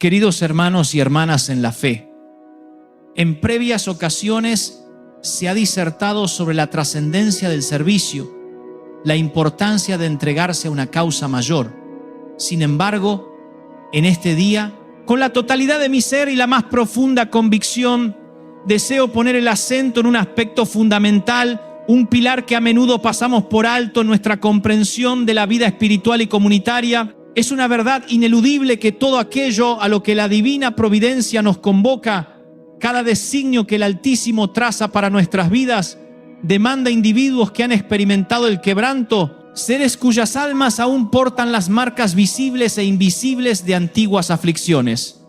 Queridos hermanos y hermanas en la fe, en previas ocasiones se ha disertado sobre la trascendencia del servicio, la importancia de entregarse a una causa mayor. Sin embargo, en este día, con la totalidad de mi ser y la más profunda convicción, deseo poner el acento en un aspecto fundamental, un pilar que a menudo pasamos por alto en nuestra comprensión de la vida espiritual y comunitaria. Es una verdad ineludible que todo aquello a lo que la divina providencia nos convoca, cada designio que el Altísimo traza para nuestras vidas, demanda individuos que han experimentado el quebranto, seres cuyas almas aún portan las marcas visibles e invisibles de antiguas aflicciones.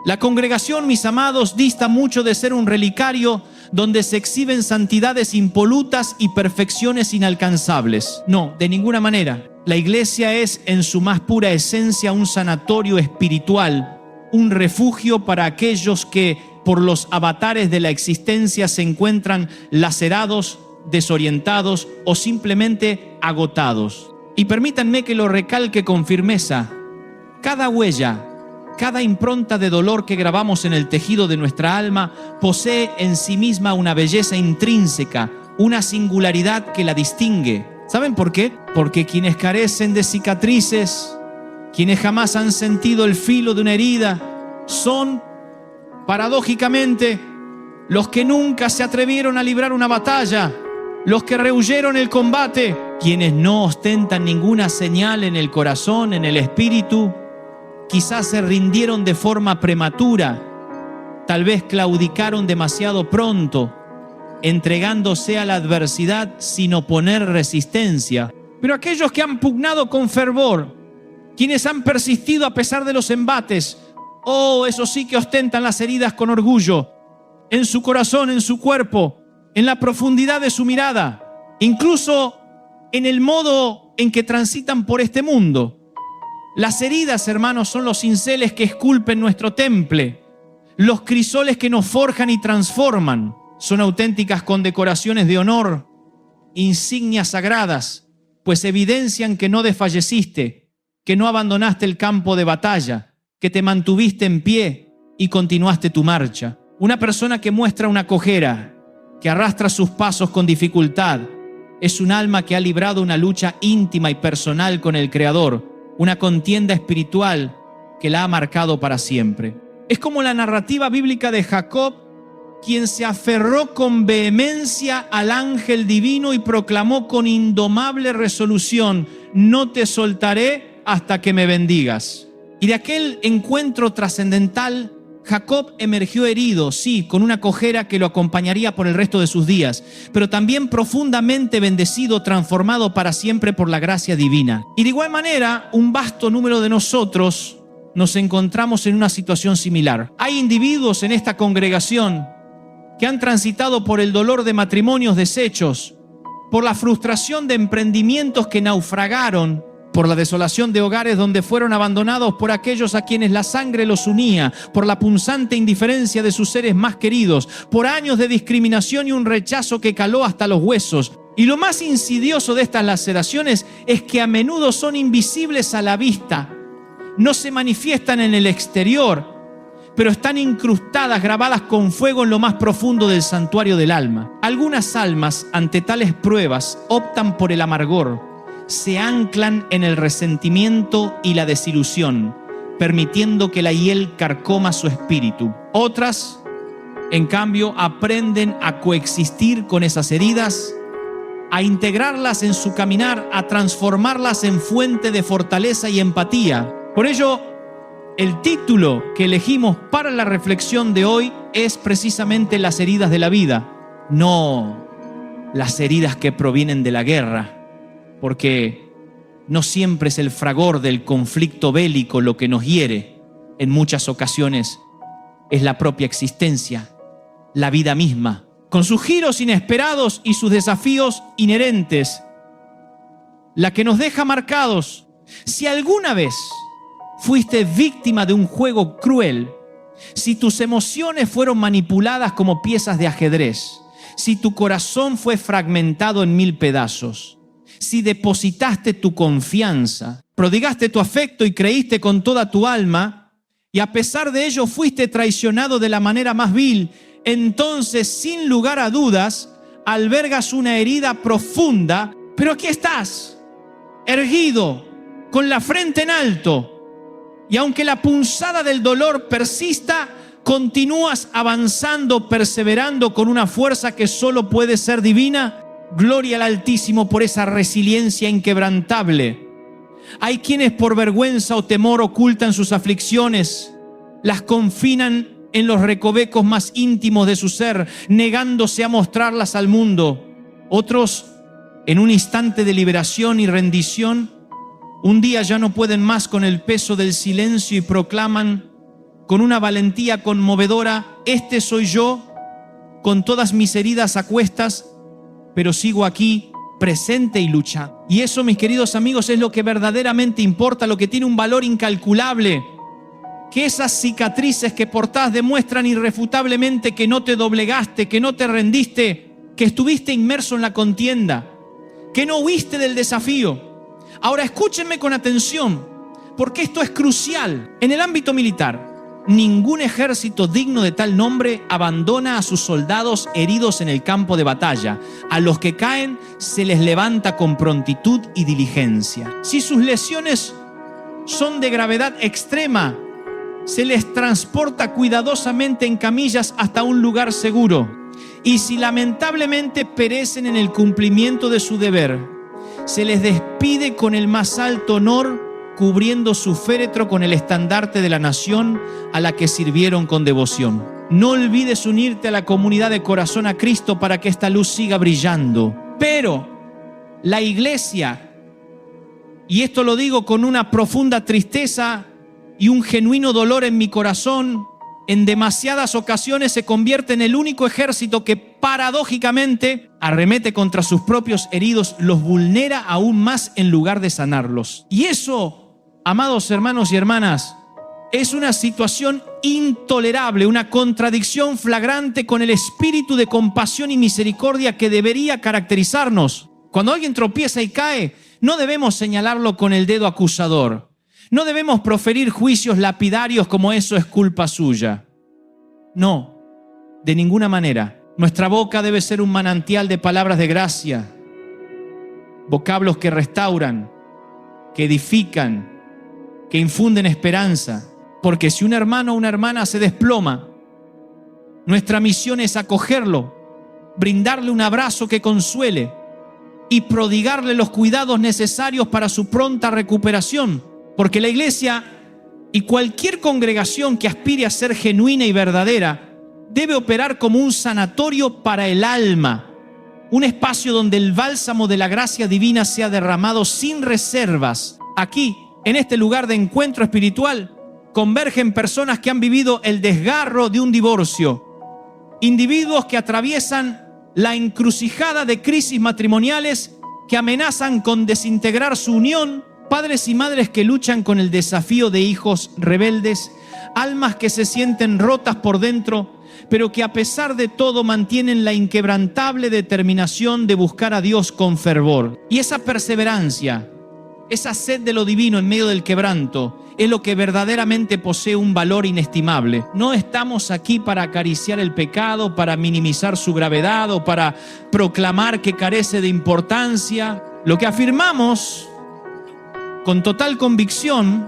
La congregación, mis amados, dista mucho de ser un relicario donde se exhiben santidades impolutas y perfecciones inalcanzables. No, de ninguna manera. La iglesia es en su más pura esencia un sanatorio espiritual, un refugio para aquellos que por los avatares de la existencia se encuentran lacerados, desorientados o simplemente agotados. Y permítanme que lo recalque con firmeza: cada huella, cada impronta de dolor que grabamos en el tejido de nuestra alma posee en sí misma una belleza intrínseca, una singularidad que la distingue. ¿Saben por qué? Porque quienes carecen de cicatrices, quienes jamás han sentido el filo de una herida, son, paradójicamente, los que nunca se atrevieron a librar una batalla, los que rehuyeron el combate, quienes no ostentan ninguna señal en el corazón, en el espíritu, quizás se rindieron de forma prematura, tal vez claudicaron demasiado pronto, entregándose a la adversidad sin oponer resistencia. Pero aquellos que han pugnado con fervor, quienes han persistido a pesar de los embates, esos sí que ostentan las heridas con orgullo, en su corazón, en su cuerpo, en la profundidad de su mirada, incluso en el modo en que transitan por este mundo. Las heridas, hermanos, son los cinceles que esculpen nuestro temple, los crisoles que nos forjan y transforman. Son auténticas condecoraciones de honor, insignias sagradas, pues evidencian que no desfalleciste, que no abandonaste el campo de batalla, que te mantuviste en pie y continuaste tu marcha. Una persona que muestra una cojera, que arrastra sus pasos con dificultad, es un alma que ha librado una lucha íntima y personal con el Creador, una contienda espiritual que la ha marcado para siempre. Es como la narrativa bíblica de Jacob, quien se aferró con vehemencia al ángel divino y proclamó con indomable resolución: no te soltaré hasta que me bendigas. Y de aquel encuentro trascendental, Jacob emergió herido, sí, con una cojera que lo acompañaría por el resto de sus días, pero también profundamente bendecido, transformado para siempre por la gracia divina. Y de igual manera, un vasto número de nosotros nos encontramos en una situación similar. Hay individuos en esta congregación que han transitado por el dolor de matrimonios deshechos, por la frustración de emprendimientos que naufragaron, por la desolación de hogares donde fueron abandonados por aquellos a quienes la sangre los unía, por la punzante indiferencia de sus seres más queridos, por años de discriminación y un rechazo que caló hasta los huesos. Y lo más insidioso de estas laceraciones es que a menudo son invisibles a la vista, no se manifiestan en el exterior, pero están incrustadas, grabadas con fuego en lo más profundo del santuario del alma. Algunas almas, ante tales pruebas, optan por el amargor, se anclan en el resentimiento y la desilusión, permitiendo que la hiel carcoma su espíritu. Otras, en cambio, aprenden a coexistir con esas heridas, a integrarlas en su caminar, a transformarlas en fuente de fortaleza y empatía. Por ello, el título que elegimos para la reflexión de hoy es precisamente las heridas de la vida, no las heridas que provienen de la guerra, porque no siempre es el fragor del conflicto bélico lo que nos hiere. En muchas ocasiones es la propia existencia, la vida misma, con sus giros inesperados y sus desafíos inherentes, la que nos deja marcados. Si alguna vez fuiste víctima de un juego cruel, si tus emociones fueron manipuladas como piezas de ajedrez, si tu corazón fue fragmentado en 1000 pedazos, si depositaste tu confianza, prodigaste tu afecto y creíste con toda tu alma, y a pesar de ello fuiste traicionado de la manera más vil, entonces, sin lugar a dudas, albergas una herida profunda, pero aquí estás, erguido, con la frente en alto, y aunque la punzada del dolor persista, continúas avanzando, perseverando con una fuerza que solo puede ser divina. Gloria al Altísimo por esa resiliencia inquebrantable. Hay quienes por vergüenza o temor ocultan sus aflicciones, las confinan en los recovecos más íntimos de su ser, negándose a mostrarlas al mundo. Otros, en un instante de liberación y rendición, un día ya no pueden más con el peso del silencio y proclaman con una valentía conmovedora: este soy yo, con todas mis heridas a cuestas, pero sigo aquí, presente y luchando. Y eso, mis queridos amigos, es lo que verdaderamente importa, lo que tiene un valor incalculable. Que esas cicatrices que portás demuestran irrefutablemente que no te doblegaste, que no te rendiste, que estuviste inmerso en la contienda, que no huiste del desafío. Ahora escúchenme con atención, porque esto es crucial. En el ámbito militar, ningún ejército digno de tal nombre abandona a sus soldados heridos en el campo de batalla. A los que caen se les levanta con prontitud y diligencia. Si sus lesiones son de gravedad extrema, se les transporta cuidadosamente en camillas hasta un lugar seguro. Y si lamentablemente perecen en el cumplimiento de su deber, se les despide con el más alto honor, cubriendo su féretro con el estandarte de la nación a la que sirvieron con devoción. No olvides unirte a la comunidad de Corazón a Cristo para que esta luz siga brillando. Pero la iglesia, y esto lo digo con una profunda tristeza y un genuino dolor en mi corazón, en demasiadas ocasiones se convierte en el único ejército que paradójicamente arremete contra sus propios heridos, los vulnera aún más en lugar de sanarlos. Y eso, amados hermanos y hermanas, es una situación intolerable, una contradicción flagrante con el espíritu de compasión y misericordia que debería caracterizarnos. Cuando alguien tropieza y cae, no debemos señalarlo con el dedo acusador. No debemos proferir juicios lapidarios como eso es culpa suya. No, de ninguna manera. Nuestra boca debe ser un manantial de palabras de gracia, vocablos que restauran, que edifican, que infunden esperanza. Porque si un hermano o una hermana se desploma, nuestra misión es acogerlo, brindarle un abrazo que consuele y prodigarle los cuidados necesarios para su pronta recuperación. Porque la iglesia y cualquier congregación que aspire a ser genuina y verdadera debe operar como un sanatorio para el alma, un espacio donde el bálsamo de la gracia divina sea derramado sin reservas. Aquí, en este lugar de encuentro espiritual, convergen personas que han vivido el desgarro de un divorcio, individuos que atraviesan la encrucijada de crisis matrimoniales que amenazan con desintegrar su unión, padres y madres que luchan con el desafío de hijos rebeldes, almas que se sienten rotas por dentro, pero que a pesar de todo mantienen la inquebrantable determinación de buscar a Dios con fervor. Y esa perseverancia, esa sed de lo divino en medio del quebranto, es lo que verdaderamente posee un valor inestimable. No estamos aquí para acariciar el pecado, para minimizar su gravedad o para proclamar que carece de importancia. Lo que afirmamos con total convicción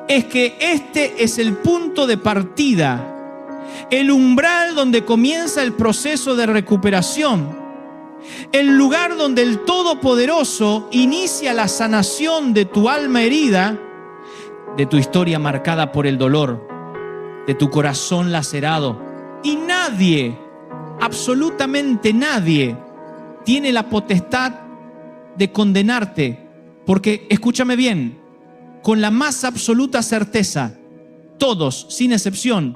es que este es el punto de partida, el umbral donde comienza el proceso de recuperación, el lugar donde el Todopoderoso inicia la sanación de tu alma herida, de tu historia marcada por el dolor, de tu corazón lacerado. Y nadie, absolutamente nadie, tiene la potestad de condenarte. Porque, escúchame bien, con la más absoluta certeza, todos, sin excepción,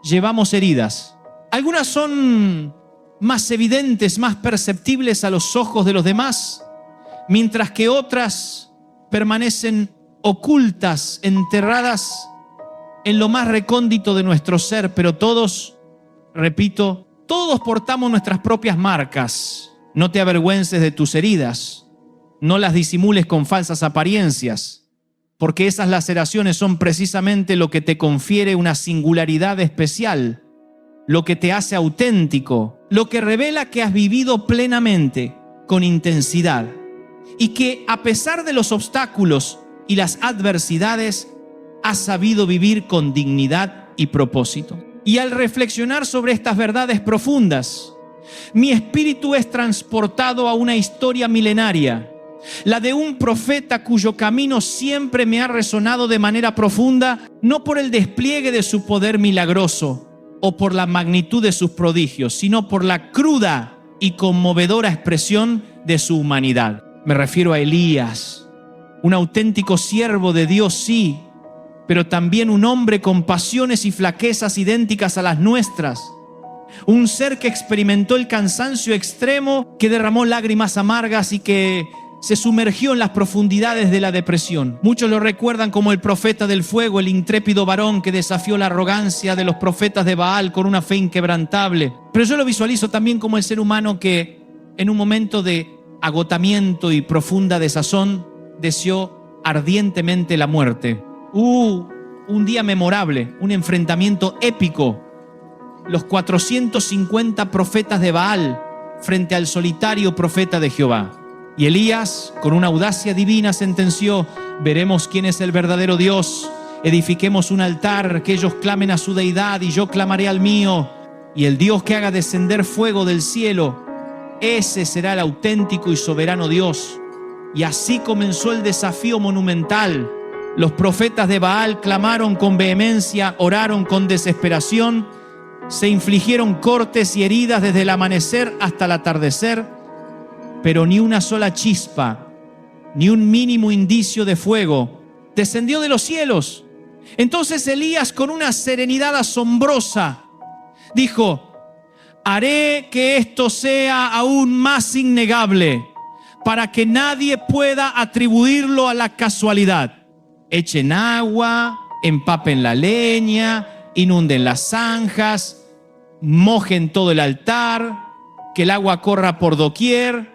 llevamos heridas. Algunas son más evidentes, más perceptibles a los ojos de los demás, mientras que otras permanecen ocultas, enterradas en lo más recóndito de nuestro ser. Pero todos, repito, todos portamos nuestras propias marcas. No te avergüences de tus heridas. No las disimules con falsas apariencias. porque esas laceraciones son precisamente lo que te confiere una singularidad especial, lo que te hace auténtico, lo que revela que has vivido plenamente, con intensidad, y que a pesar de los obstáculos y las adversidades, has sabido vivir con dignidad y propósito. Y al reflexionar sobre estas verdades profundas, mi espíritu es transportado a una historia milenaria, la de un profeta cuyo camino siempre me ha resonado de manera profunda, no por el despliegue de su poder milagroso o por la magnitud de sus prodigios, sino por la cruda y conmovedora expresión de su humanidad. Me refiero a Elías, un auténtico siervo de Dios, sí, pero también un hombre con pasiones y flaquezas idénticas a las nuestras. Un ser que experimentó el cansancio extremo, que derramó lágrimas amargas y que se sumergió en las profundidades de la depresión. Muchos lo recuerdan como el profeta del fuego, el intrépido varón que desafió la arrogancia de los profetas de Baal con una fe inquebrantable. Pero yo lo visualizo también como el ser humano que en un momento de agotamiento y profunda desazón deseó ardientemente la muerte. Un día memorable, un enfrentamiento épico. Los 450 profetas de Baal frente al solitario profeta de Jehová. Y Elías, con una audacia divina, sentenció: veremos quién es el verdadero Dios. Edifiquemos un altar, que ellos clamen a su deidad y yo clamaré al mío. Y el Dios que haga descender fuego del cielo, ese será el auténtico y soberano Dios. Y así comenzó el desafío monumental. Los profetas de Baal clamaron con vehemencia, oraron con desesperación, se infligieron cortes y heridas desde el amanecer hasta el atardecer, pero ni una sola chispa, ni un mínimo indicio de fuego descendió de los cielos. Entonces Elías, con una serenidad asombrosa, dijo: haré que esto sea aún más innegable, para que nadie pueda atribuirlo a la casualidad. Echen agua, empapen la leña, inunden las zanjas, mojen todo el altar, que el agua corra por doquier.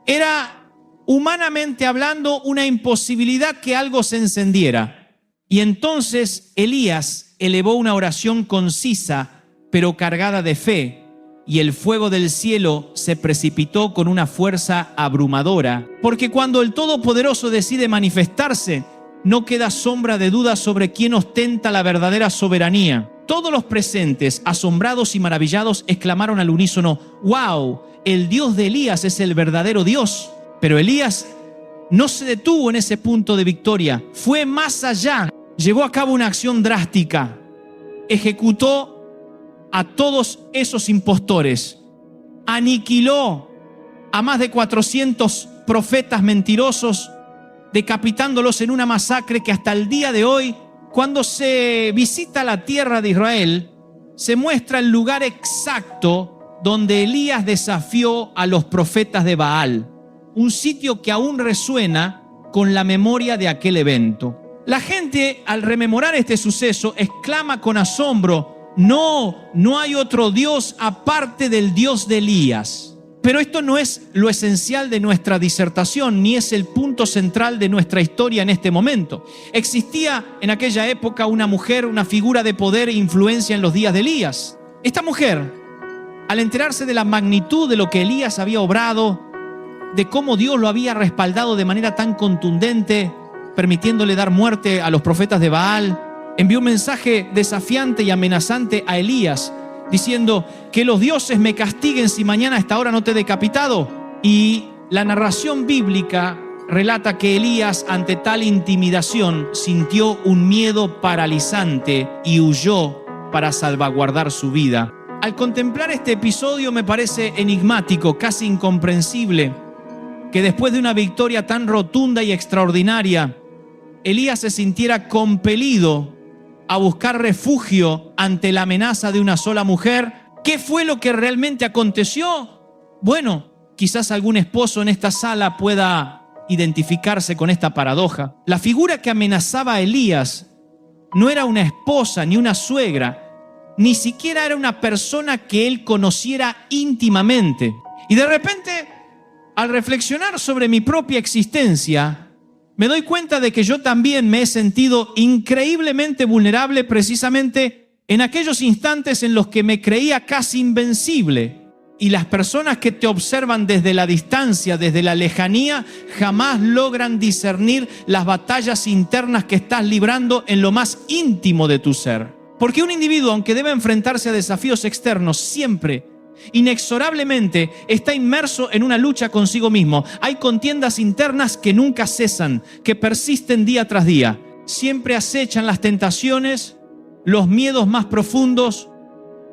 Era, humanamente hablando, una imposibilidad que algo se encendiera. Y entonces Elías elevó una oración concisa, pero cargada de fe, y el fuego del cielo se precipitó con una fuerza abrumadora, porque cuando el Todopoderoso decide manifestarse, no queda sombra de duda sobre quién ostenta la verdadera soberanía. Todos los presentes, asombrados y maravillados, exclamaron al unísono: ¡wow! El Dios de Elías es el verdadero Dios. Pero Elías no se detuvo en ese punto de victoria, fue más allá, llevó a cabo una acción drástica, ejecutó a todos esos impostores, aniquiló a más de 400 profetas mentirosos, decapitándolos en una masacre que hasta el día de hoy, cuando se visita la tierra de Israel, se muestra el lugar exacto donde Elías desafió a los profetas de Baal, un sitio que aún resuena con la memoria de aquel evento. La gente, al rememorar este suceso, exclama con asombro: no hay otro Dios aparte del Dios de Elías. Pero esto no es lo esencial de nuestra disertación, ni es el punto central de nuestra historia en este momento. Existía en aquella época una mujer, una figura de poder e influencia en los días de Elías. Esta mujer, al enterarse de la magnitud de lo que Elías había obrado, de cómo Dios lo había respaldado de manera tan contundente, permitiéndole dar muerte a los profetas de Baal, envió un mensaje desafiante y amenazante a Elías, diciendo: que los dioses me castiguen si mañana a esta hora no te he decapitado. Y la narración bíblica relata que Elías, ante tal intimidación, sintió un miedo paralizante y huyó para salvaguardar su vida. Al contemplar este episodio me parece enigmático, casi incomprensible, que después de una victoria tan rotunda y extraordinaria, Elías se sintiera compelido a buscar refugio ante la amenaza de una sola mujer. ¿Qué fue lo que realmente aconteció? Bueno, quizás algún esposo en esta sala pueda identificarse con esta paradoja. La figura que amenazaba a Elías no era una esposa ni una suegra, ni siquiera era una persona que él conociera íntimamente. Y de repente, al reflexionar sobre mi propia existencia, Me doy cuenta de que yo también me he sentido increíblemente vulnerable precisamente en aquellos instantes en los que me creía casi invencible. Y las personas que te observan desde la distancia, desde la lejanía, jamás logran discernir las batallas internas que estás librando en lo más íntimo de tu ser. Porque un individuo, aunque deba enfrentarse a desafíos externos, siempre, inexorablemente, está inmerso en una lucha consigo mismo. Hay contiendas internas que nunca cesan, que persisten día tras día. Siempre acechan las tentaciones, los miedos más profundos,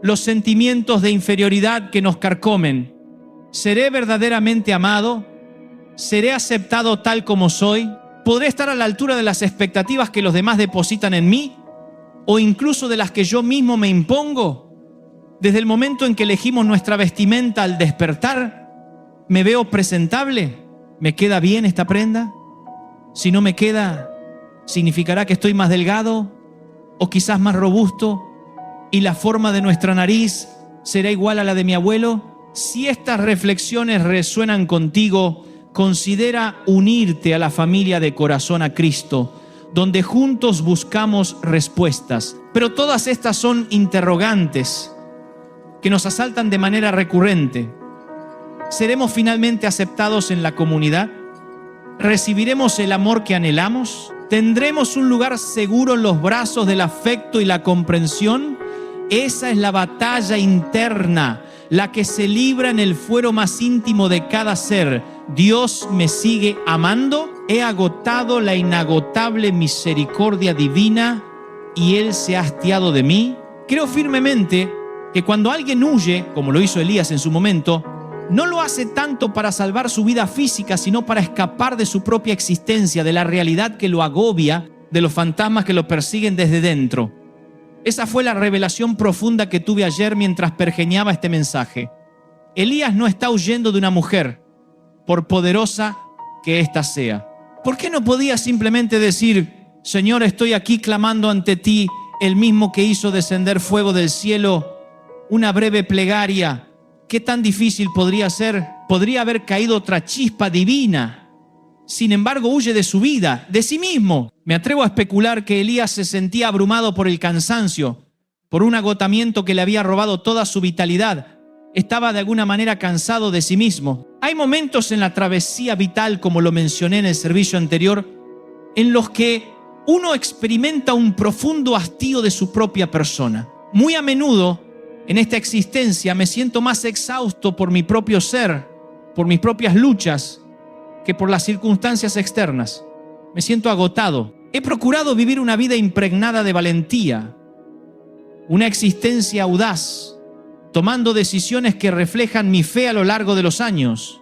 los sentimientos de inferioridad que nos carcomen. ¿Seré verdaderamente amado? ¿Seré aceptado tal como soy? ¿Podré estar a la altura de las expectativas que los demás depositan en mí? ¿O incluso de las que yo mismo me impongo? Desde el momento en que elegimos nuestra vestimenta al despertar, ¿me veo presentable? ¿Me queda bien esta prenda? Si no me queda, ¿significará que estoy más delgado o quizás más robusto? ¿Y la forma de nuestra nariz será igual a la de mi abuelo? Si estas reflexiones resuenan contigo, considera unirte a la familia de Corazón a Cristo, donde juntos buscamos respuestas. Pero todas estas son interrogantes que nos asaltan de manera recurrente. ¿Seremos finalmente aceptados en la comunidad? ¿Recibiremos el amor que anhelamos? ¿Tendremos un lugar seguro en los brazos del afecto y la comprensión? Esa es la batalla interna, la que se libra en el fuero más íntimo de cada ser. ¿Dios me sigue amando? ¿He agotado la inagotable misericordia divina y Él se ha hastiado de mí? Creo firmemente que cuando alguien huye, como lo hizo Elías en su momento, no lo hace tanto para salvar su vida física, sino para escapar de su propia existencia, de la realidad que lo agobia, de los fantasmas que lo persiguen desde dentro. Esa fue la revelación profunda que tuve ayer mientras pergeñaba este mensaje. Elías no está huyendo de una mujer, por poderosa que ésta sea. ¿Por qué no podía simplemente decir: Señor, estoy aquí clamando ante ti, el mismo que hizo descender fuego del cielo, una breve plegaria? ¿Qué tan difícil podría ser? Podría haber caído otra chispa divina. Sin embargo, huye de su vida, de sí mismo. Me atrevo a especular que Elías se sentía abrumado por el cansancio, por un agotamiento que le había robado toda su vitalidad. Estaba de alguna manera cansado de sí mismo. Hay momentos en la travesía vital, como lo mencioné en el servicio anterior, en los que uno experimenta un profundo hastío de su propia persona. Muy a menudo, en esta existencia, me siento más exhausto por mi propio ser, por mis propias luchas, que por las circunstancias externas. Me siento agotado. He procurado vivir una vida impregnada de valentía, una existencia audaz, tomando decisiones que reflejan mi fe a lo largo de los años.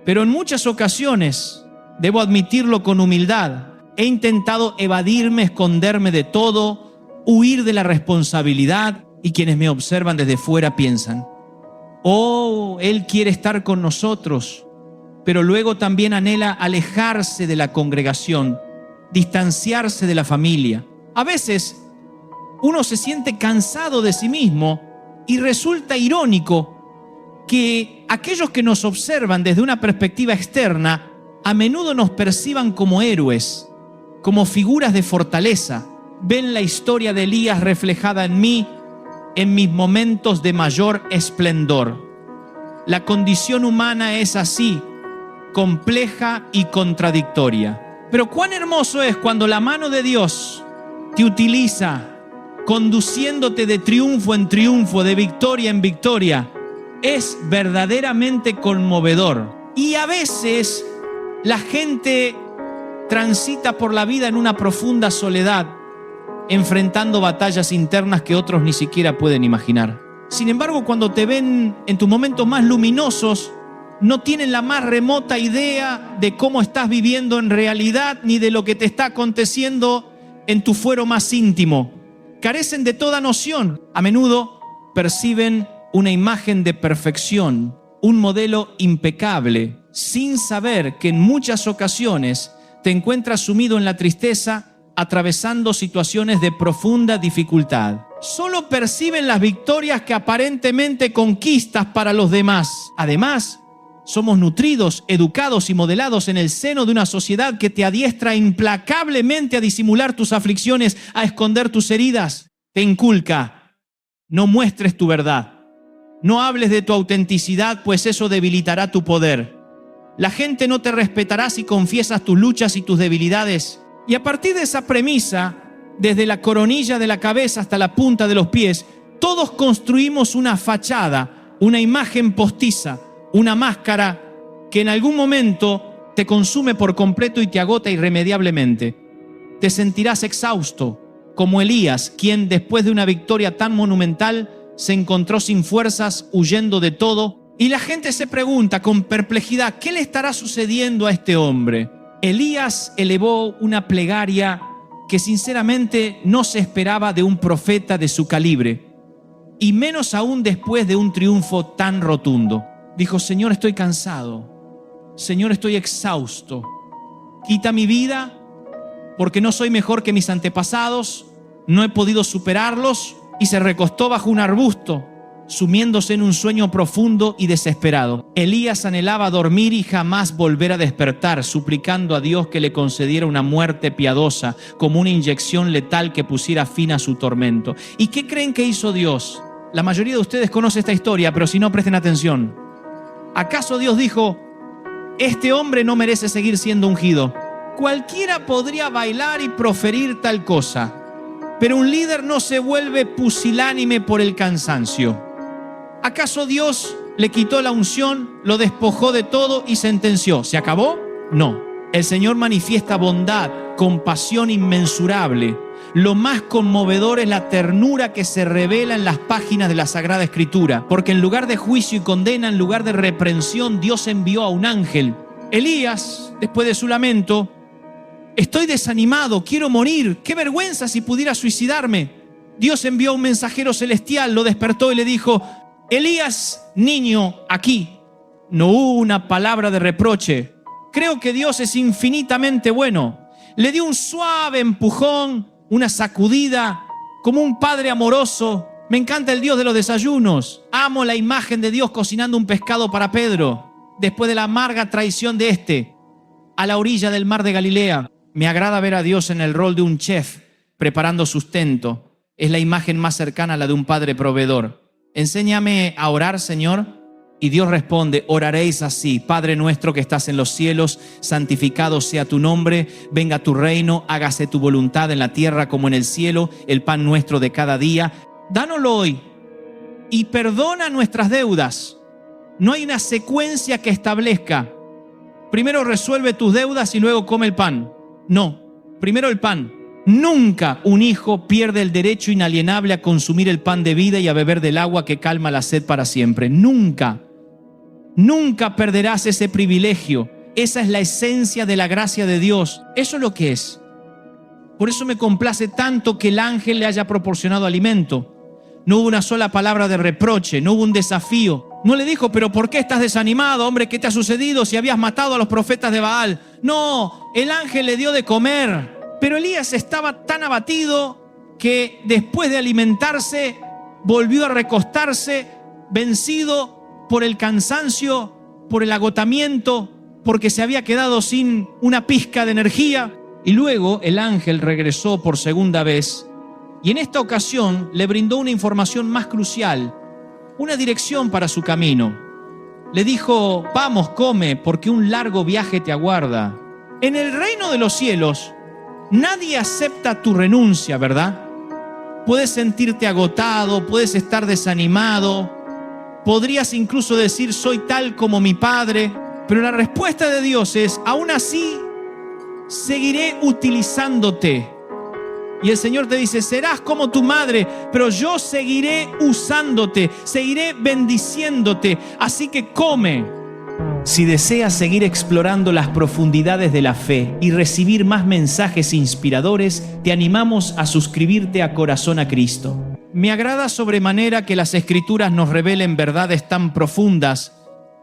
Pero en muchas ocasiones, debo admitirlo con humildad, he intentado evadirme, esconderme de todo, huir de la responsabilidad, y quienes me observan desde fuera piensan: oh, Él quiere estar con nosotros, pero luego también anhela alejarse de la congregación, distanciarse de la familia. A veces uno se siente cansado de sí mismo y resulta irónico que aquellos que nos observan desde una perspectiva externa a menudo nos perciban como héroes, como figuras de fortaleza. Ven la historia de Elías reflejada en mí, en mis momentos de mayor esplendor. La condición humana es así, compleja y contradictoria. Pero cuán hermoso es cuando la mano de Dios te utiliza, conduciéndote de triunfo en triunfo, de victoria en victoria. Es verdaderamente conmovedor. Y a veces la gente transita por la vida en una profunda soledad, enfrentando batallas internas que otros ni siquiera pueden imaginar. Sin embargo, cuando te ven en tus momentos más luminosos, no tienen la más remota idea de cómo estás viviendo en realidad, ni de lo que te está aconteciendo en tu fuero más íntimo. Carecen de toda noción. A menudo perciben una imagen de perfección, un modelo impecable, sin saber que en muchas ocasiones te encuentras sumido en la tristeza, atravesando situaciones de profunda dificultad. Solo perciben las victorias que aparentemente conquistas para los demás. Además, Somos nutridos, educados y modelados en el seno de una sociedad que te adiestra implacablemente a disimular tus aflicciones, a esconder tus heridas. Te inculca: no muestres tu verdad, no hables de tu autenticidad, pues eso debilitará tu poder. La gente no te respetará si confiesas tus luchas y tus debilidades. Y a partir de esa premisa, desde la coronilla de la cabeza hasta la punta de los pies, todos construimos una fachada, una imagen postiza, una máscara que en algún momento te consume por completo y te agota irremediablemente. Te sentirás exhausto, como Elías, quien después de una victoria tan monumental se encontró sin fuerzas, huyendo de todo. Y la gente se pregunta con perplejidad: ¿qué le estará sucediendo a este hombre? Elías elevó una plegaria que sinceramente no se esperaba de un profeta de su calibre, y menos aún después de un triunfo tan rotundo. Dijo: Señor, estoy cansado. Señor, estoy exhausto. Quita mi vida, porque no soy mejor que mis antepasados, no he podido superarlos. Y se recostó bajo un arbusto, sumiéndose en un sueño profundo y desesperado. Elías anhelaba dormir y jamás volver a despertar, suplicando a Dios que le concediera una muerte piadosa, como una inyección letal que pusiera fin a su tormento. ¿Y qué creen que hizo Dios? La mayoría de ustedes conoce esta historia, pero si no, presten atención. ¿Acaso Dios dijo: este hombre no merece seguir siendo ungido? Cualquiera podría bailar y proferir tal cosa, pero un líder no se vuelve pusilánime por el cansancio. ¿Acaso Dios le quitó la unción, lo despojó de todo y sentenció: ¿se acabó? No. El Señor manifiesta bondad, compasión inmensurable. Lo más conmovedor es la ternura que se revela en las páginas de la Sagrada Escritura, porque en lugar de juicio y condena, en lugar de reprensión, Dios envió a un ángel. Elías, después de su lamento: estoy desanimado, quiero morir, qué vergüenza si pudiera suicidarme. Dios envió a un mensajero celestial, lo despertó y le dijo: Elías, niño, aquí. No hubo una palabra de reproche. Creo que Dios es infinitamente bueno. Le dio un suave empujón, una sacudida, como un padre amoroso. Me encanta el Dios de los desayunos. Amo la imagen de Dios cocinando un pescado para Pedro, después de la amarga traición de este, a la orilla del mar de Galilea. Me agrada ver a Dios en el rol de un chef preparando sustento. Es la imagen más cercana a la de un padre proveedor. Enséñame a orar, Señor. Y Dios responde: oraréis así: Padre nuestro que estás en los cielos, santificado sea tu nombre, venga tu reino, hágase tu voluntad en la tierra como en el cielo. El pan nuestro de cada día, dánoslo hoy, y perdona nuestras deudas. No hay una secuencia que establezca: primero resuelve tus deudas y luego come el pan. No, primero el pan. Nunca un hijo pierde el derecho inalienable a consumir el pan de vida y a beber del agua que calma la sed para siempre. Nunca. Nunca perderás ese privilegio. Esa es la esencia de la gracia de Dios. Eso es lo que es. Por eso me complace tanto que el ángel le haya proporcionado alimento. No hubo una sola palabra de reproche, no hubo un desafío. No le dijo: pero ¿por qué estás desanimado, hombre? ¿Qué te ha sucedido si habías matado a los profetas de Baal? No, el ángel le dio de comer. Pero Elías estaba tan abatido que después de alimentarse volvió a recostarse, vencido por el cansancio, por el agotamiento, porque se había quedado sin una pizca de energía. Y luego el ángel regresó por segunda vez, y en esta ocasión le brindó una información más crucial, una dirección para su camino. Le dijo: vamos, come, porque un largo viaje te aguarda. En el reino de los cielos nadie acepta tu renuncia, ¿verdad? Puedes sentirte agotado, puedes estar desanimado, podrías incluso decir: soy tal como mi padre. Pero la respuesta de Dios es: aún así seguiré utilizándote. Y el Señor te dice: serás como tu madre, pero yo seguiré usándote, seguiré bendiciéndote. Así que come. Si deseas seguir explorando las profundidades de la fe y recibir más mensajes inspiradores, te animamos a suscribirte a Corazón a Cristo. Me agrada sobremanera que las Escrituras nos revelen verdades tan profundas,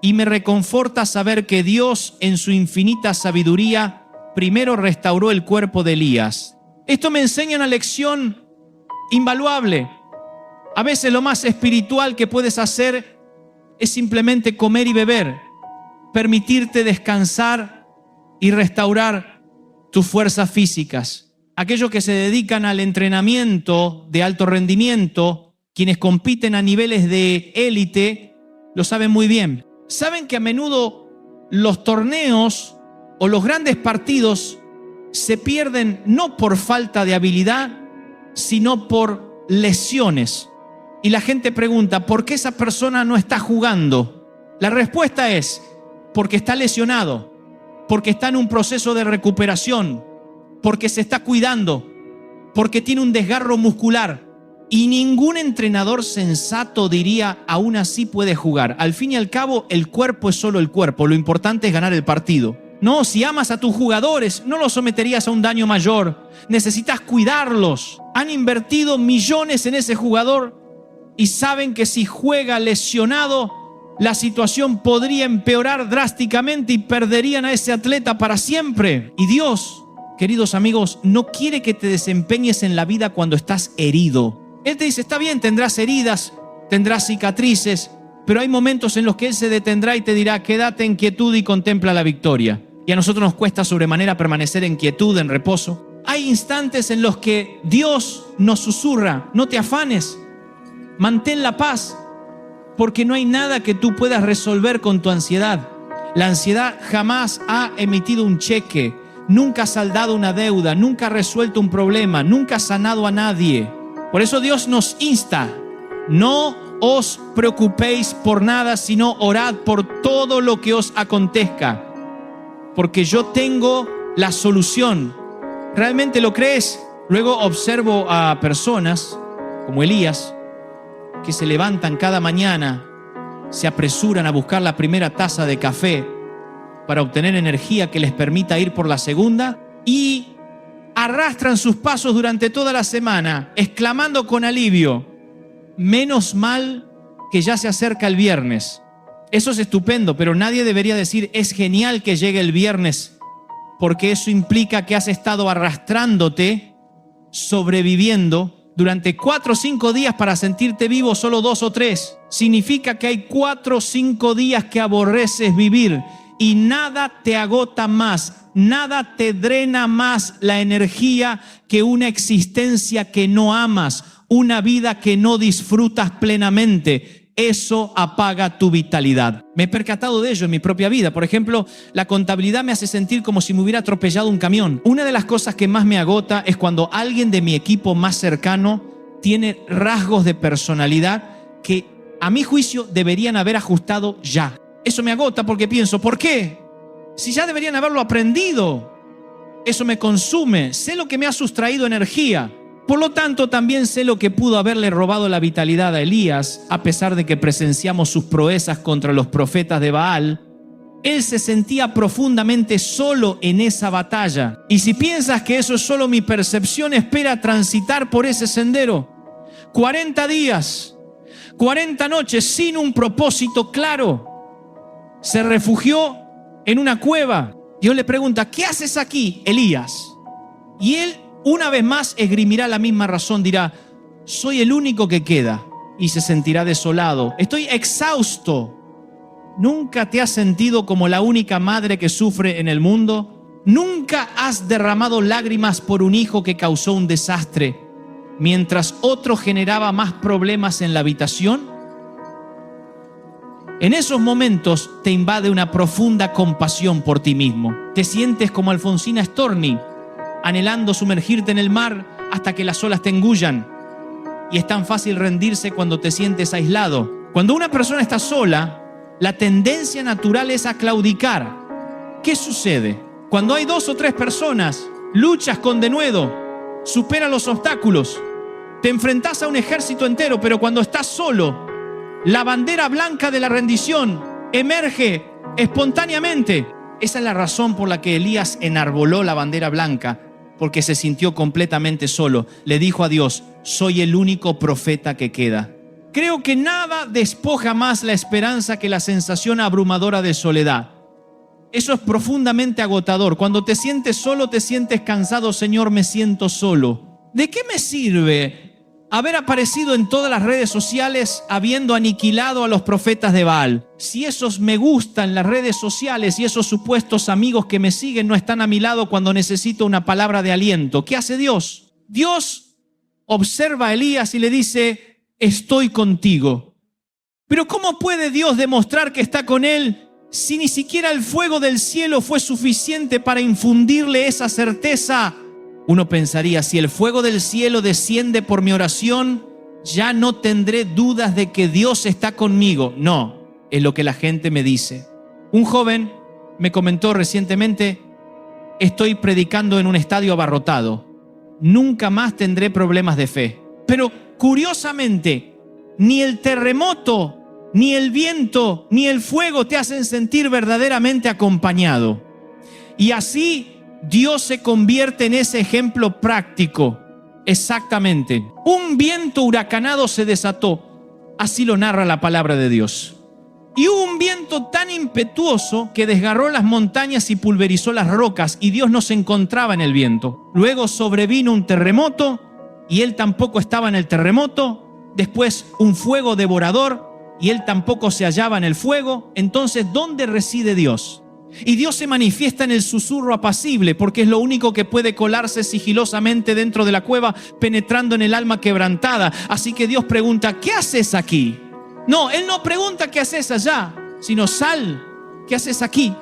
y me reconforta saber que Dios, en su infinita sabiduría, primero restauró el cuerpo de Elías. Esto me enseña una lección invaluable. A veces lo más espiritual que puedes hacer es simplemente comer y beber. permitirte descansar y restaurar tus fuerzas físicas. Aquellos que se dedican al entrenamiento de alto rendimiento, quienes compiten a niveles de élite, lo saben muy bien. Saben que a menudo los torneos o los grandes partidos se pierden no por falta de habilidad, sino por lesiones. Y la gente pregunta, ¿por qué esa persona no está jugando? La respuesta es, porque está lesionado, porque está en un proceso de recuperación, porque se está cuidando, porque tiene un desgarro muscular. Y ningún entrenador sensato diría, aún así puede jugar. Al fin y al cabo, el cuerpo es solo el cuerpo. Lo importante es ganar el partido. No, si amas a tus jugadores, no los someterías a un daño mayor. Necesitas cuidarlos. Han invertido millones en ese jugador y saben que si juega lesionado, la situación podría empeorar drásticamente y perderían a ese atleta para siempre. Y Dios, queridos amigos, no quiere que te desempeñes en la vida cuando estás herido. Él te dice, está bien, tendrás heridas, tendrás cicatrices, pero hay momentos en los que Él se detendrá y te dirá, quédate en quietud y contempla la victoria. Y a nosotros nos cuesta sobremanera permanecer en quietud, en reposo. Hay instantes en los que Dios nos susurra, no te afanes, mantén la paz, porque no hay nada que tú puedas resolver con tu ansiedad. La ansiedad jamás ha emitido un cheque, nunca ha saldado una deuda, nunca ha resuelto un problema, nunca ha sanado a nadie. Por eso Dios nos insta, no os preocupéis por nada, sino orad por todo lo que os acontezca, porque yo tengo la solución. ¿Realmente lo crees? Luego observo a personas como Elías, que se levantan cada mañana, se apresuran a buscar la primera taza de café para obtener energía que les permita ir por la segunda y arrastran sus pasos durante toda la semana, exclamando con alivio, menos mal que ya se acerca el viernes. Eso es estupendo, pero nadie debería decir, es genial que llegue el viernes, porque eso implica que has estado arrastrándote, sobreviviendo, durante 4 o 5 días para sentirte vivo, solo 2 o 3. Significa que hay 4 o 5 días que aborreces vivir y nada te agota más, nada te drena más la energía que una existencia que no amas, una vida que no disfrutas plenamente. Eso apaga tu vitalidad. Me he percatado de ello en mi propia vida. Por ejemplo, la contabilidad me hace sentir como si me hubiera atropellado un camión. Una de las cosas que más me agota es cuando alguien de mi equipo más cercano tiene rasgos de personalidad que, a mi juicio, deberían haber ajustado ya. Eso me agota porque pienso, ¿por qué? Si ya deberían haberlo aprendido. Eso me consume. Sé lo que me ha sustraído energía. Por lo tanto, también sé lo que pudo haberle robado la vitalidad a Elías, a pesar de que presenciamos sus proezas contra los profetas de Baal. Él se sentía profundamente solo en esa batalla. Y si piensas que eso es solo mi percepción, espera transitar por ese sendero. 40 días, 40 noches sin un propósito claro. Se refugió en una cueva. Dios le pregunta, ¿qué haces aquí, Elías? Y él, una vez más, esgrimirá la misma razón, dirá, soy el único que queda, y se sentirá desolado. Estoy exhausto. ¿Nunca te has sentido como la única madre que sufre en el mundo? ¿Nunca has derramado lágrimas por un hijo que causó un desastre, mientras otro generaba más problemas en la habitación? En esos momentos te invade una profunda compasión por ti mismo. Te sientes como Alfonsina Storni, anhelando sumergirte en el mar hasta que las olas te engullan. Y es tan fácil rendirse cuando te sientes aislado. Cuando una persona está sola, la tendencia natural es a claudicar. ¿Qué sucede? Cuando hay 2 o 3 personas, luchas con denuedo, supera los obstáculos, te enfrentas a un ejército entero, pero cuando estás solo, la bandera blanca de la rendición emerge espontáneamente. Esa es la razón por la que Elías enarboló la bandera blanca, porque se sintió completamente solo. Le dijo a Dios, soy el único profeta que queda. Creo que nada despoja más la esperanza que la sensación abrumadora de soledad. Eso es profundamente agotador. Cuando te sientes solo, te sientes cansado. Señor, me siento solo. ¿De qué me sirve haber aparecido en todas las redes sociales habiendo aniquilado a los profetas de Baal. Si esos me gustan las redes sociales y esos supuestos amigos que me siguen no están a mi lado cuando necesito una palabra de aliento, ¿qué hace Dios? Dios observa a Elías y le dice, estoy contigo. Pero ¿cómo puede Dios demostrar que está con él si ni siquiera el fuego del cielo fue suficiente para infundirle esa certeza? Uno pensaría, si el fuego del cielo desciende por mi oración, ya no tendré dudas de que Dios está conmigo. No, es lo que la gente me dice. Un joven me comentó recientemente, estoy predicando en un estadio abarrotado. Nunca más tendré problemas de fe. Pero curiosamente, ni el terremoto, ni el viento, ni el fuego te hacen sentir verdaderamente acompañado. Y así Dios se convierte en ese ejemplo práctico. Exactamente. Un viento huracanado se desató. Así lo narra la palabra de Dios. Y hubo un viento tan impetuoso que desgarró las montañas y pulverizó las rocas, y Dios no se encontraba en el viento. Luego sobrevino un terremoto y Él tampoco estaba en el terremoto. Después un fuego devorador y Él tampoco se hallaba en el fuego. Entonces, ¿dónde reside Dios? Y Dios se manifiesta en el susurro apacible, porque es lo único que puede colarse sigilosamente dentro de la cueva, penetrando en el alma quebrantada. Así que Dios pregunta, ¿qué haces aquí? No, Él no pregunta qué haces allá, sino sal, ¿qué haces aquí?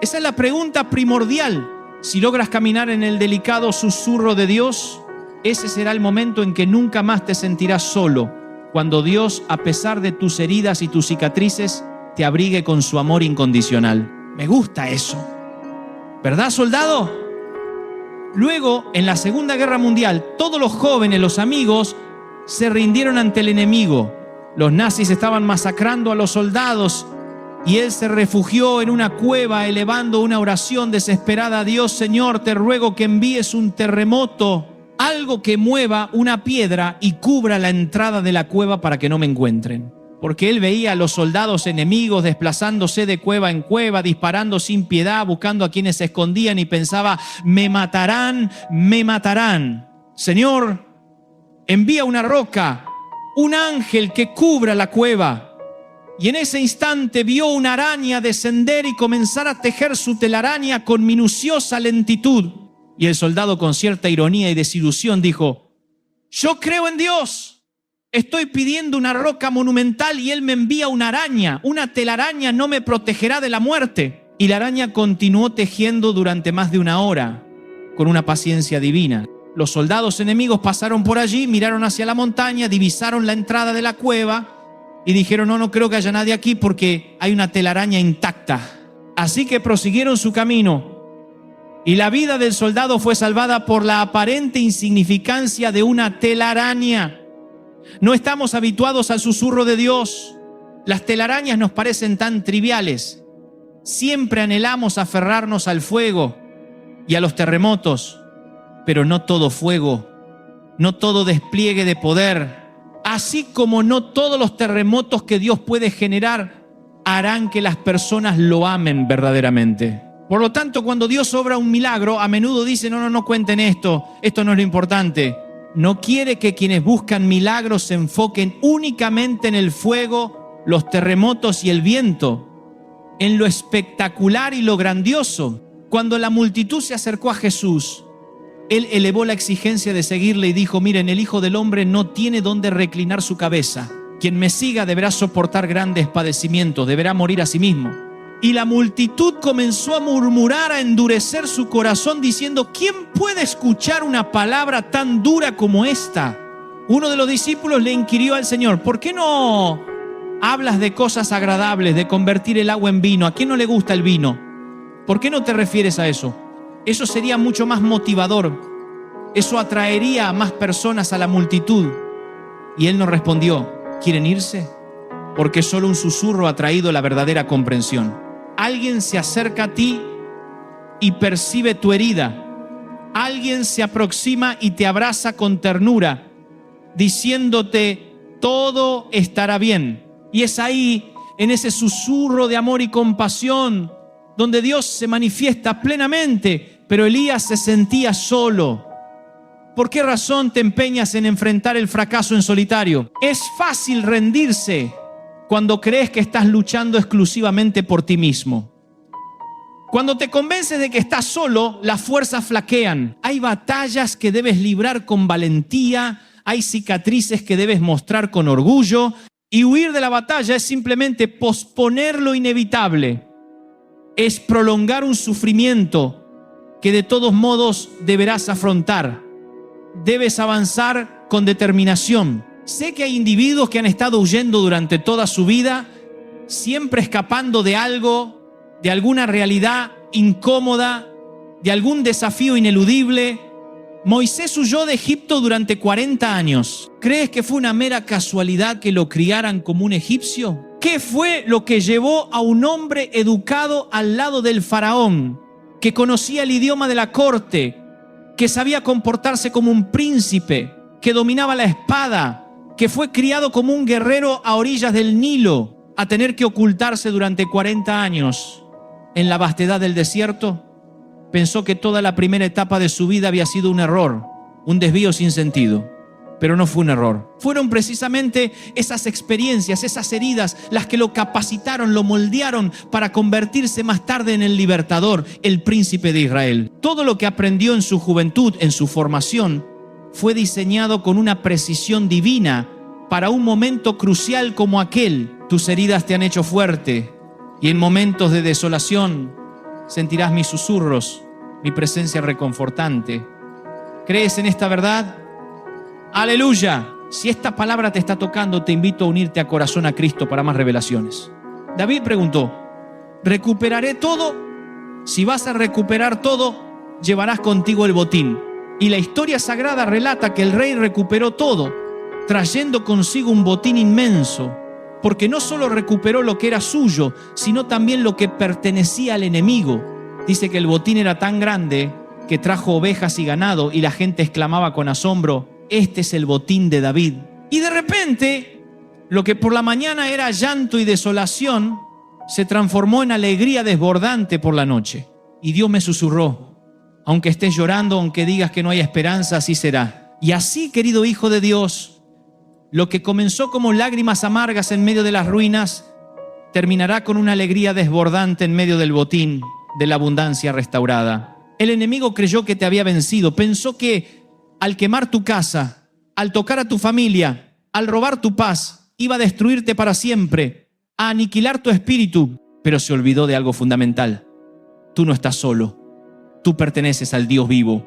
Esa es la pregunta primordial. Si logras caminar en el delicado susurro de Dios, ese será el momento en que nunca más te sentirás solo, cuando Dios, a pesar de tus heridas y tus cicatrices, te abrigue con su amor incondicional. Me gusta eso, ¿verdad, soldado? Luego, en la Segunda Guerra Mundial, todos los jóvenes, los amigos, se rindieron ante el enemigo. Los nazis estaban masacrando a los soldados y él se refugió en una cueva elevando una oración desesperada a Dios. Señor, te ruego que envíes un terremoto, algo que mueva una piedra y cubra la entrada de la cueva para que no me encuentren. Porque él veía a los soldados enemigos desplazándose de cueva en cueva, disparando sin piedad, buscando a quienes se escondían, y pensaba, me matarán, me matarán. Señor, envía una roca, un ángel que cubra la cueva. Y en ese instante vio una araña descender y comenzar a tejer su telaraña con minuciosa lentitud. Y el soldado, con cierta ironía y desilusión, dijo, yo creo en Dios. Estoy pidiendo una roca monumental y Él me envía una araña. Una telaraña no me protegerá de la muerte. Y la araña continuó tejiendo durante más de una hora, con una paciencia divina. Los soldados enemigos pasaron por allí, miraron hacia la montaña, divisaron la entrada de la cueva y dijeron, no creo que haya nadie aquí porque hay una telaraña intacta. Así que prosiguieron su camino. Y la vida del soldado fue salvada por la aparente insignificancia de una telaraña. No estamos habituados al susurro de Dios. Las telarañas nos parecen tan triviales. Siempre anhelamos aferrarnos al fuego y a los terremotos, pero no todo fuego, no todo despliegue de poder, así como no todos los terremotos que Dios puede generar harán que las personas lo amen verdaderamente. Por lo tanto, cuando Dios obra un milagro, a menudo dice, no cuenten esto no es lo importante. No quiere que quienes buscan milagros se enfoquen únicamente en el fuego, los terremotos y el viento, en lo espectacular y lo grandioso. Cuando la multitud se acercó a Jesús, Él elevó la exigencia de seguirle y dijo, miren, el Hijo del Hombre no tiene dónde reclinar su cabeza. Quien me siga deberá soportar grandes padecimientos, deberá morir a sí mismo. Y la multitud comenzó a murmurar, a endurecer su corazón, diciendo, ¿quién puede escuchar una palabra tan dura como esta? Uno de los discípulos le inquirió al Señor, ¿por qué no hablas de cosas agradables, de convertir el agua en vino? ¿A quién no le gusta el vino? ¿Por qué no te refieres a eso? Eso sería mucho más motivador. Eso atraería a más personas a la multitud. Y él nos respondió, ¿quieren irse? Porque solo un susurro ha traído la verdadera comprensión. Alguien se acerca a ti y percibe tu herida. Alguien se aproxima y te abraza con ternura, diciéndote, todo estará bien. Y es ahí, en ese susurro de amor y compasión, donde Dios se manifiesta plenamente. Pero Elías se sentía solo. ¿Por qué razón te empeñas en enfrentar el fracaso en solitario? Es fácil rendirse cuando crees que estás luchando exclusivamente por ti mismo. Cuando te convences de que estás solo, las fuerzas flaquean. Hay batallas que debes librar con valentía, hay cicatrices que debes mostrar con orgullo, y huir de la batalla es simplemente posponer lo inevitable. Es prolongar un sufrimiento que de todos modos deberás afrontar. Debes avanzar con determinación. Sé que hay individuos que han estado huyendo durante toda su vida, siempre escapando de algo, de alguna realidad incómoda, de algún desafío ineludible. Moisés huyó de Egipto durante 40 años. ¿Crees que fue una mera casualidad que lo criaran como un egipcio? ¿Qué fue lo que llevó a un hombre educado al lado del faraón, que conocía el idioma de la corte, que sabía comportarse como un príncipe, que dominaba la espada, que fue criado como un guerrero a orillas del Nilo, a tener que ocultarse durante 40 años en la vastedad del desierto? Pensó que toda la primera etapa de su vida había sido un error, un desvío sin sentido. Pero no fue un error. Fueron precisamente esas experiencias, esas heridas, las que lo capacitaron, lo moldearon para convertirse más tarde en el libertador, el príncipe de Israel. Todo lo que aprendió en su juventud, en su formación, fue diseñado con una precisión divina para un momento crucial como aquel. Tus heridas te han hecho fuerte, y en momentos de desolación sentirás mis susurros, mi presencia reconfortante. ¿Crees en esta verdad? ¡Aleluya! Si esta palabra te está tocando, te invito a unirte a Corazón a Cristo para más revelaciones. David preguntó, ¿recuperaré todo? Si vas a recuperar todo, llevarás contigo el botín. Y la historia sagrada relata que el rey recuperó todo, trayendo consigo un botín inmenso, porque no solo recuperó lo que era suyo, sino también lo que pertenecía al enemigo. Dice que el botín era tan grande que trajo ovejas y ganado, y la gente exclamaba con asombro, este es el botín de David. Y de repente, lo que por la mañana era llanto y desolación, se transformó en alegría desbordante por la noche. Y Dios me susurró, aunque estés llorando, aunque digas que no hay esperanza, así será. Y así, querido hijo de Dios, lo que comenzó como lágrimas amargas en medio de las ruinas, terminará con una alegría desbordante en medio del botín de la abundancia restaurada. El enemigo creyó que te había vencido. Pensó que al quemar tu casa, al tocar a tu familia, al robar tu paz, iba a destruirte para siempre, a aniquilar tu espíritu. Pero se olvidó de algo fundamental. Tú no estás solo. Tú perteneces al Dios vivo,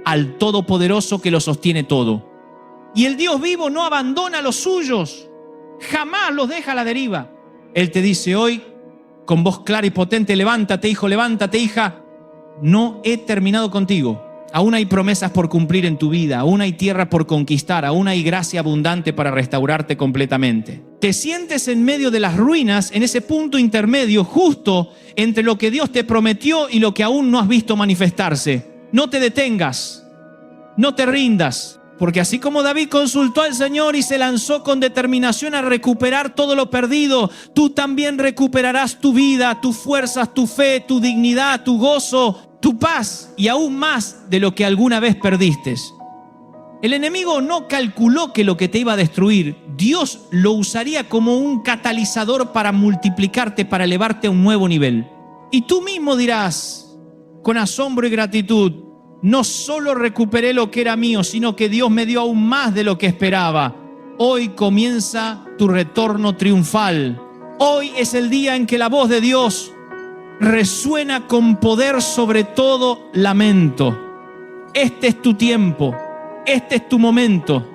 al Todopoderoso que lo sostiene todo. Y el Dios vivo no abandona a los suyos. Jamás los deja a la deriva. Él te dice hoy, con voz clara y potente, levántate, hijo, levántate, hija. No he terminado contigo. Aún hay promesas por cumplir en tu vida. Aún hay tierra por conquistar. Aún hay gracia abundante para restaurarte completamente. Te sientes en medio de las ruinas, en ese punto intermedio, justo entre lo que Dios te prometió y lo que aún no has visto manifestarse. No te detengas. No te rindas. Porque así como David consultó al Señor y se lanzó con determinación a recuperar todo lo perdido, tú también recuperarás tu vida, tus fuerzas, tu fe, tu dignidad, tu gozo, tu paz y aún más de lo que alguna vez perdiste. El enemigo no calculó que lo que te iba a destruir, Dios lo usaría como un catalizador para multiplicarte, para elevarte a un nuevo nivel. Y tú mismo dirás, con asombro y gratitud, no solo recuperé lo que era mío, sino que Dios me dio aún más de lo que esperaba. Hoy comienza tu retorno triunfal. Hoy es el día en que la voz de Dios resuena con poder sobre todo lamento. Este es tu tiempo. Este es tu momento.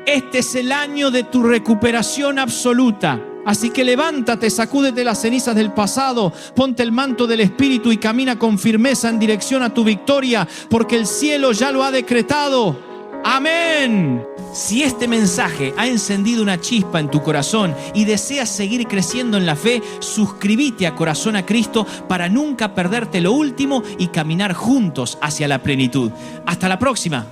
Este es el año de tu recuperación absoluta. Así que levántate, sacúdete las cenizas del pasado, ponte el manto del Espíritu y camina con firmeza en dirección a tu victoria, porque el cielo ya lo ha decretado. ¡Amén! Si este mensaje ha encendido una chispa en tu corazón y deseas seguir creciendo en la fe, suscríbete a Corazón a Cristo para nunca perderte lo último y caminar juntos hacia la plenitud. Hasta la próxima.